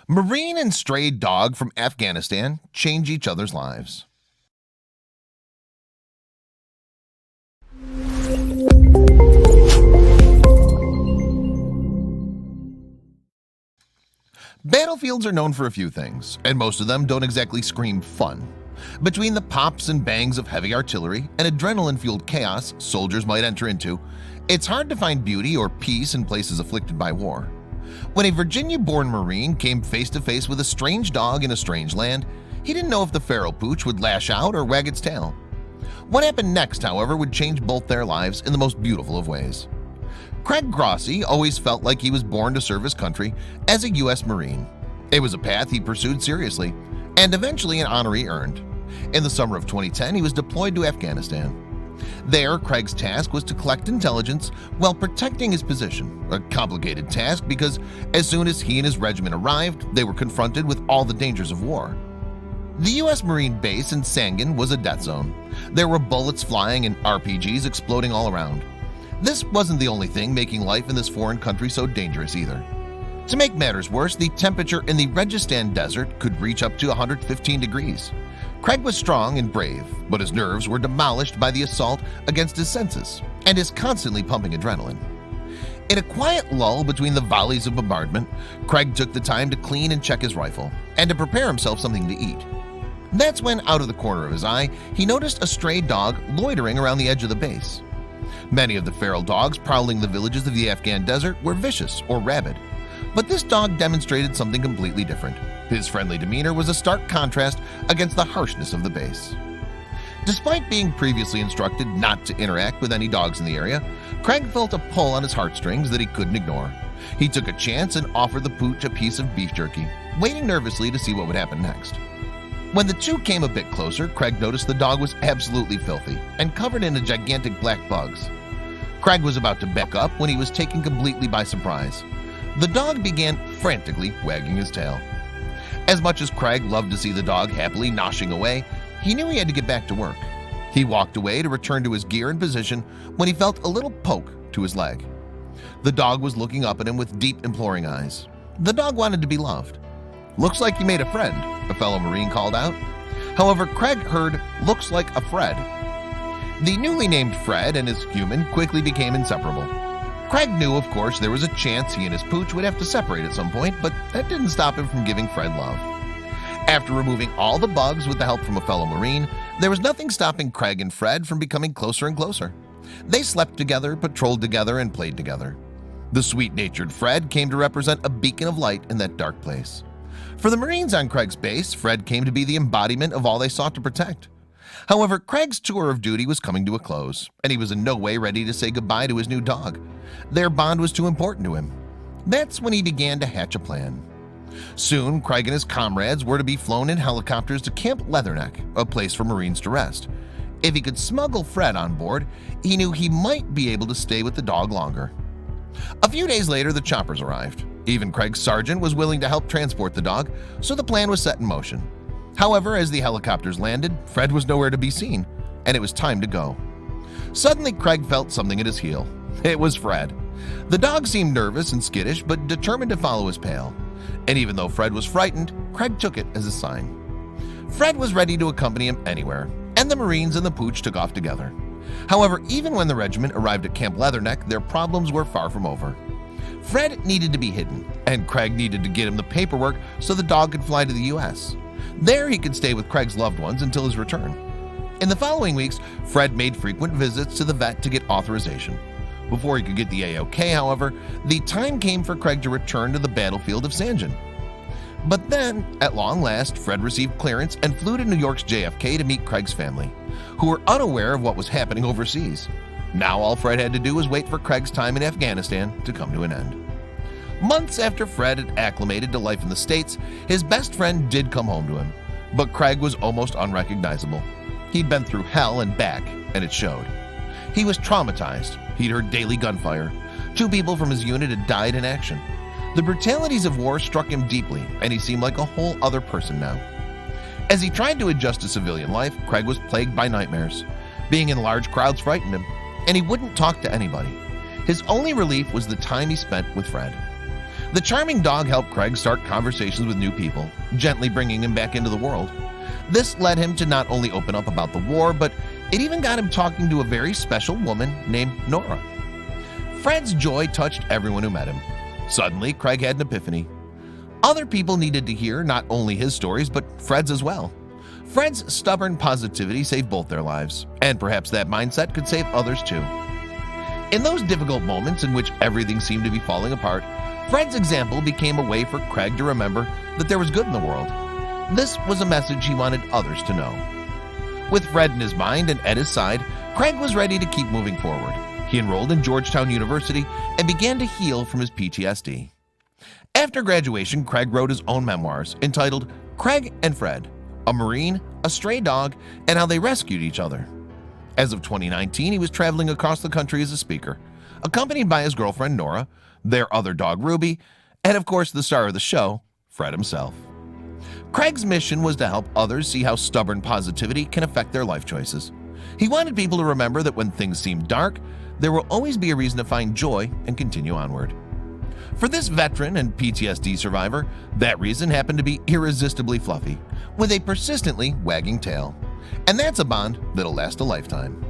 Marine and stray dog from Afghanistan change each other's lives. Battlefields are known for a few things, and most of them don't exactly scream fun. Between the pops and bangs of heavy artillery and adrenaline-fueled chaos soldiers might enter into, it's hard to find beauty or peace in places afflicted by war. When a Virginia-born Marine came face-to-face with a strange dog in a strange land, he didn't know if the feral pooch would lash out or wag its tail. What happened next, however, would change both their lives in the most beautiful of ways. Craig Grossi always felt like he was born to serve his country as a U.S. Marine. It was a path he pursued seriously, and eventually an honor he earned. In the summer of 2010, he was deployed to Afghanistan. There, Craig's task was to collect intelligence while protecting his position, a complicated task because as soon as he and his regiment arrived, they were confronted with all the dangers of war. The U.S. Marine base in Sangin was a death zone. There were bullets flying and RPGs exploding all around. This wasn't the only thing making life in this foreign country so dangerous either. To make matters worse, the temperature in the Registan desert could reach up to 115 degrees. Craig was strong and brave, but his nerves were demolished by the assault against his senses and his constantly pumping adrenaline. In a quiet lull between the volleys of bombardment, Craig took the time to clean and check his rifle and to prepare himself something to eat. That's when, out of the corner of his eye, he noticed a stray dog loitering around the edge of the base. Many of the feral dogs prowling the villages of the Afghan desert were vicious or rabid, but this dog demonstrated something completely different. His friendly demeanor was a stark contrast against the harshness of the base. Despite being previously instructed not to interact with any dogs in the area, Craig felt a pull on his heartstrings that he couldn't ignore. He took a chance and offered the pooch a piece of beef jerky, waiting nervously to see what would happen next. When the two came a bit closer, Craig noticed the dog was absolutely filthy and covered in gigantic black bugs. Craig was about to back up when he was taken completely by surprise. The dog began frantically wagging his tail. As much as Craig loved to see the dog happily noshing away, he knew he had to get back to work. He walked away to return to his gear and position when he felt a little poke to his leg. The dog was looking up at him with deep, imploring eyes. The dog wanted to be loved. "Looks like you made a friend," a fellow Marine called out. However, Craig heard, "Looks like a Fred." The newly named Fred and his human quickly became inseparable. Craig knew, of course, there was a chance he and his pooch would have to separate at some point, but that didn't stop him from giving Fred love. After removing all the bugs with the help from a fellow Marine, there was nothing stopping Craig and Fred from becoming closer and closer. They slept together, patrolled together, and played together. The sweet-natured Fred came to represent a beacon of light in that dark place. For the Marines on Craig's base, Fred came to be the embodiment of all they sought to protect. However, Craig's tour of duty was coming to a close, and he was in no way ready to say goodbye to his new dog. Their bond was too important to him. That's when he began to hatch a plan. Soon, Craig and his comrades were to be flown in helicopters to Camp Leatherneck, a place for Marines to rest. If he could smuggle Fred on board, he knew he might be able to stay with the dog longer. A few days later, the choppers arrived. Even Craig's sergeant was willing to help transport the dog, so the plan was set in motion. However, as the helicopters landed, Fred was nowhere to be seen, and it was time to go. Suddenly, Craig felt something at his heel. It was Fred. The dog seemed nervous and skittish, but determined to follow his pal. And even though Fred was frightened, Craig took it as a sign. Fred was ready to accompany him anywhere, and the Marines and the pooch took off together. However, even when the regiment arrived at Camp Leatherneck, their problems were far from over. Fred needed to be hidden, and Craig needed to get him the paperwork so the dog could fly to the U.S. There he could stay with Craig's loved ones until his return. In the following weeks, Fred made frequent visits to the vet to get authorization. Before he could get the A-OK, however, the time came for Craig to return to the battlefield of Sangin. But then, at long last, Fred received clearance and flew to New York's JFK to meet Craig's family, who were unaware of what was happening overseas. Now all Fred had to do was wait for Craig's time in Afghanistan to come to an end. Months after Fred had acclimated to life in the States, his best friend did come home to him, but Craig was almost unrecognizable. He'd been through hell and back, and it showed. He was traumatized. He'd heard daily gunfire. 2 people from his unit had died in action. The brutalities of war struck him deeply, and he seemed like a whole other person now. As he tried to adjust to civilian life, Craig was plagued by nightmares. Being in large crowds frightened him, and he wouldn't talk to anybody. His only relief was the time he spent with Fred. The charming dog helped Craig start conversations with new people, gently bringing him back into the world. This led him to not only open up about the war, but it even got him talking to a very special woman named Nora. Fred's joy touched everyone who met him. Suddenly, Craig had an epiphany. Other people needed to hear not only his stories, but Fred's as well. Fred's stubborn positivity saved both their lives, and perhaps that mindset could save others too. In those difficult moments in which everything seemed to be falling apart, Fred's example became a way for Craig to remember that there was good in the world. This was a message he wanted others to know. With Fred in his mind and at his side, Craig was ready to keep moving forward. He enrolled in Georgetown University and began to heal from his PTSD. After graduation, Craig wrote his own memoirs entitled Craig and Fred, a Marine, a stray dog, and how they rescued each other. As of 2019, he was traveling across the country as a speaker, accompanied by his girlfriend Nora, their other dog Ruby, and of course the star of the show, Fred himself. Craig's mission was to help others see how stubborn positivity can affect their life choices. He wanted people to remember that when things seem dark, there will always be a reason to find joy and continue onward. For this veteran and PTSD survivor, that reason happened to be irresistibly fluffy, with a persistently wagging tail. And that's a bond that'll last a lifetime.